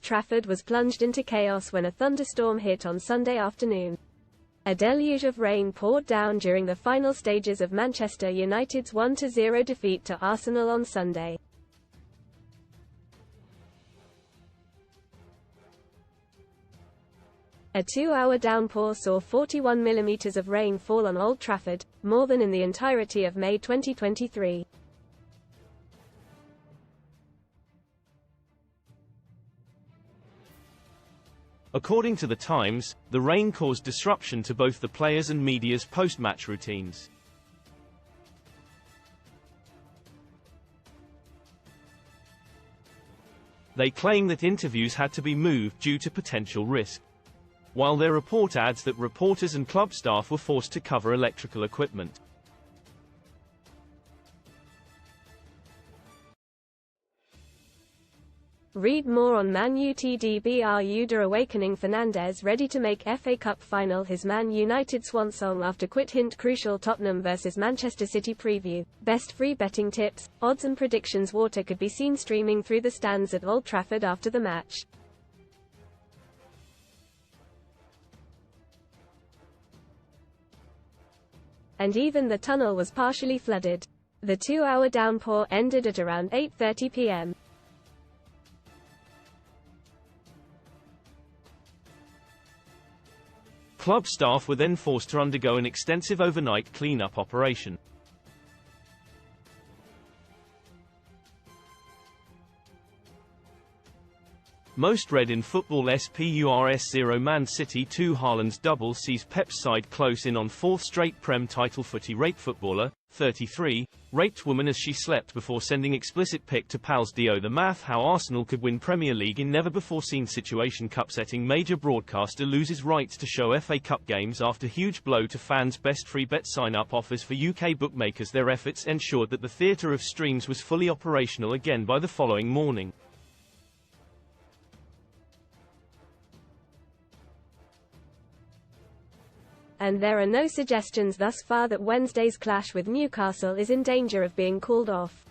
Trafford was plunged into chaos when a thunderstorm hit on Sunday afternoon. A deluge of rain poured down during the final stages of Manchester United's 1-0 defeat to Arsenal on Sunday. A 2-hour downpour saw 41 millimeters of rain fall on Old Trafford, more than in the entirety of May 2023. According to The Times, the rain caused disruption to both the players' and media's post-match routines. They claim that interviews had to be moved due to potential risk, while their report adds that reporters and club staff were forced to cover electrical equipment. Read more on Man Utd Bermuda awakening. Fernandes ready to make FA Cup final his Man United swan song after quit. Hint crucial Tottenham vs Manchester City preview. Best free betting tips, odds and predictions. Water could be seen streaming through the stands at Old Trafford after the match. And even the tunnel was partially flooded. The 2-hour downpour ended at around 8:30 p.m. Club staff were then forced to undergo an extensive overnight clean-up operation. Most read in football Spurs 0 Man City 2 Haaland's double sees Pep's side close in on fourth straight Prem title. Footy rape footballer, 33, raped woman as she slept before sending explicit pic to pals. Do the math how Arsenal could win Premier League in never-before-seen situation. Cup-setting major broadcaster loses rights to show FA Cup games after huge blow to fans. Best free bet sign-up offers for UK bookmakers. Their efforts ensured that the theatre of streams was fully operational again by the following morning. And there are no suggestions thus far that Wednesday's clash with Newcastle is in danger of being called off.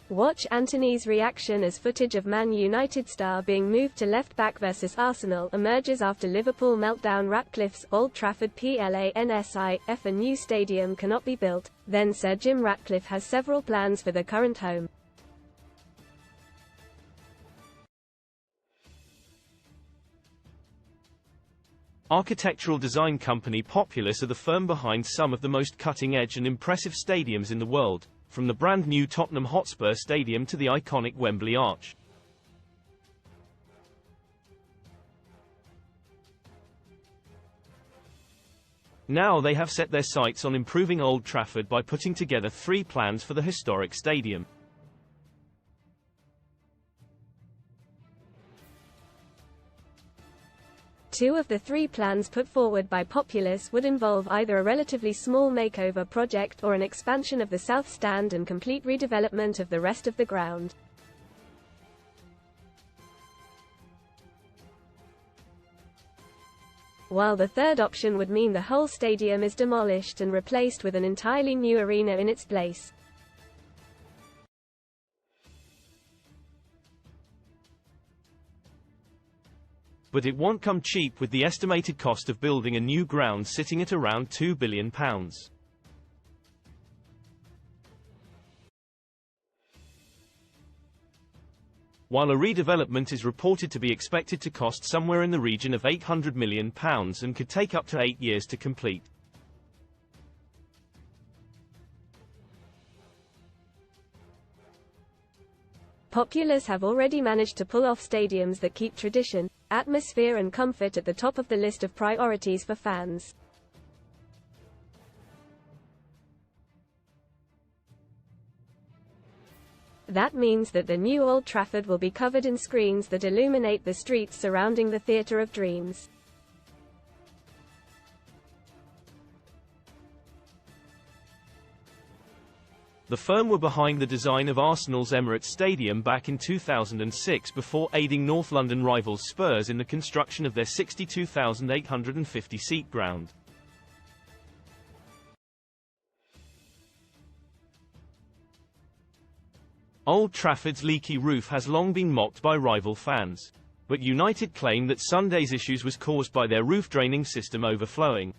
Watch Antony's reaction as footage of Man United star being moved to left-back versus Arsenal emerges after Liverpool meltdown. Ratcliffe's Old Trafford PLANSI, if a new stadium cannot be built, then Sir Jim Ratcliffe has several plans for the current home. Architectural design company Populous are the firm behind some of the most cutting-edge and impressive stadiums in the world, from the brand-new Tottenham Hotspur Stadium to the iconic Wembley Arch. Now they have set their sights on improving Old Trafford by putting together 3 plans for the historic stadium. Two of the 3 plans put forward by Populous would involve either a relatively small makeover project or an expansion of the south stand and complete redevelopment of the rest of the ground. While the third option would mean the whole stadium is demolished and replaced with an entirely new arena in its place. But it won't come cheap, with the estimated cost of building a new ground sitting at around £2 billion. While a redevelopment is reported to be expected to cost somewhere in the region of £800 million and could take up to 8 years to complete. Populous have already managed to pull off stadiums that keep tradition, atmosphere and comfort at the top of the list of priorities for fans. That means that the new Old Trafford will be covered in screens that illuminate the streets surrounding the Theatre of Dreams. The firm were behind the design of Arsenal's Emirates Stadium back in 2006 before aiding North London rivals Spurs in the construction of their 62,850-seat ground. Old Trafford's leaky roof has long been mocked by rival fans. But United claim that Sunday's issues was caused by their roof draining system overflowing.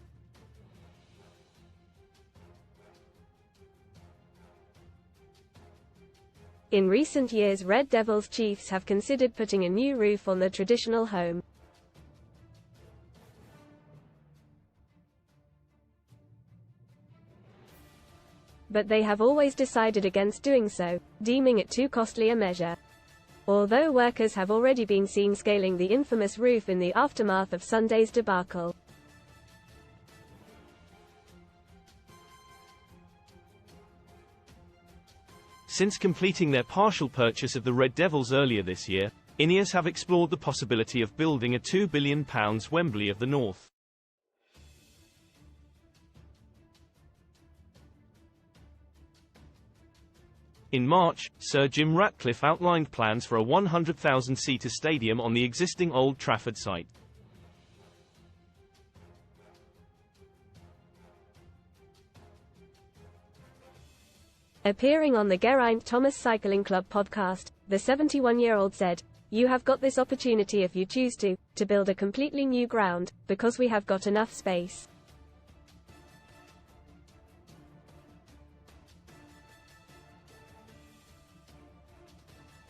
In recent years, Red Devils chiefs have considered putting a new roof on the traditional home. But they have always decided against doing so, deeming it too costly a measure. Although workers have already been seen scaling the infamous roof in the aftermath of Sunday's debacle. Since completing their partial purchase of the Red Devils earlier this year, Ineos have explored the possibility of building a £2 billion Wembley of the North. In March, Sir Jim Ratcliffe outlined plans for a 100,000-seater stadium on the existing Old Trafford site. Appearing on the Geraint Thomas Cycling Club podcast, the 71-year-old said, "You have got this opportunity if you choose to build a completely new ground, because we have got enough space."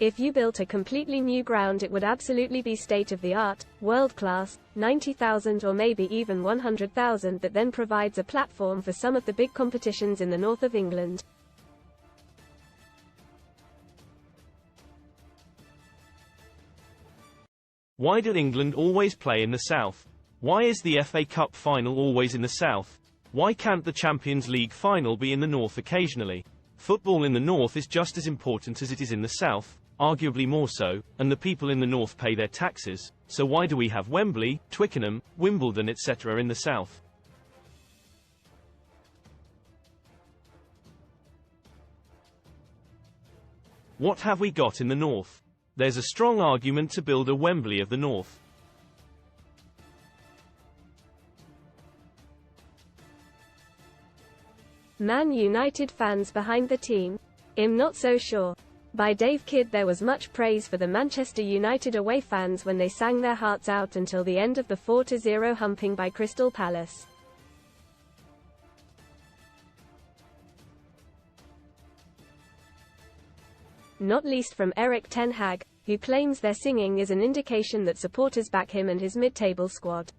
If you built a completely new ground, it would absolutely be state-of-the-art, world-class, 90,000 or maybe even 100,000, that then provides a platform for some of the big competitions in the north of England. Why did England always play in the south? Why is the FA Cup final always in the south? Why can't the Champions League final be in the north occasionally? Football in the north is just as important as it is in the south, arguably more so, and the people in the north pay their taxes, so why do we have Wembley, Twickenham, Wimbledon etc. in the south? What have we got in the north? There's a strong argument to build a Wembley of the North. Man United fans behind the team? I'm not so sure. By Dave Kidd, there was much praise for the Manchester United away fans when they sang their hearts out until the end of the 4-0 humping by Crystal Palace. Not least from Erik ten Hag, who claims their singing is an indication that supporters back him and his mid-table squad.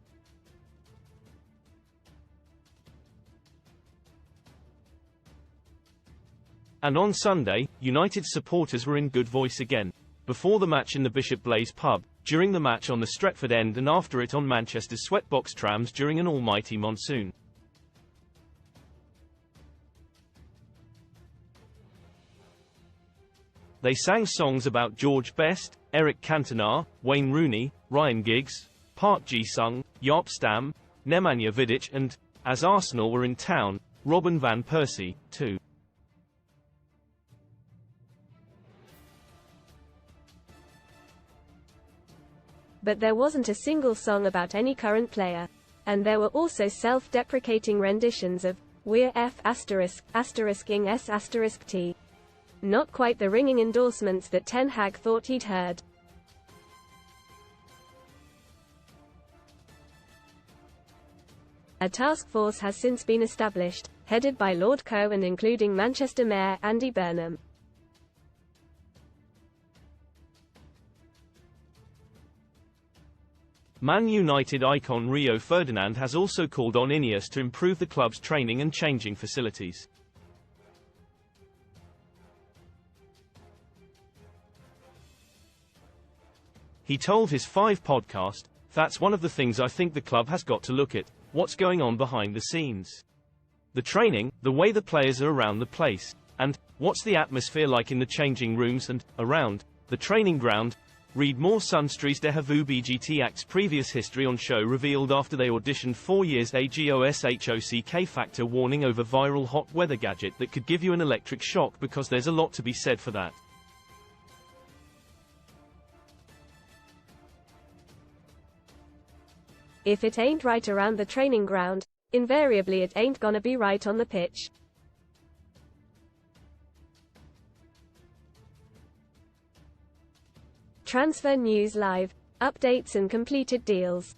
And on Sunday, United supporters were in good voice again. Before the match in the Bishop Blaise pub, during the match on the Stretford end, and after it on Manchester's sweatbox trams during an almighty monsoon. They sang songs about George Best, Eric Cantona, Wayne Rooney, Ryan Giggs, Park Ji-sung, Jaap Stam, Nemanja Vidic and, as Arsenal were in town, Robin van Persie, too. But there wasn't a single song about any current player. And there were also self-deprecating renditions of "We're F***ing S*** T." Not quite the ringing endorsements that Ten Hag thought he'd heard. A task force has since been established, headed by Lord Coe and including Manchester Mayor Andy Burnham. Man United icon Rio Ferdinand has also called on Ineos to improve the club's training and changing facilities. He told his 5 podcast, "That's one of the things I think the club has got to look at, what's going on behind the scenes. The training, the way the players are around the place, and what's the atmosphere like in the changing rooms and around the training ground." Read more. Sunstrees de Havu BGT Act's previous history on show revealed after they auditioned 4 years AGOSHOCK factor warning over viral hot weather gadget that could give you an electric shock, because there's a lot to be said for that. If it ain't right around the training ground, invariably it ain't gonna be right on the pitch. Transfer news live. Updates and completed deals.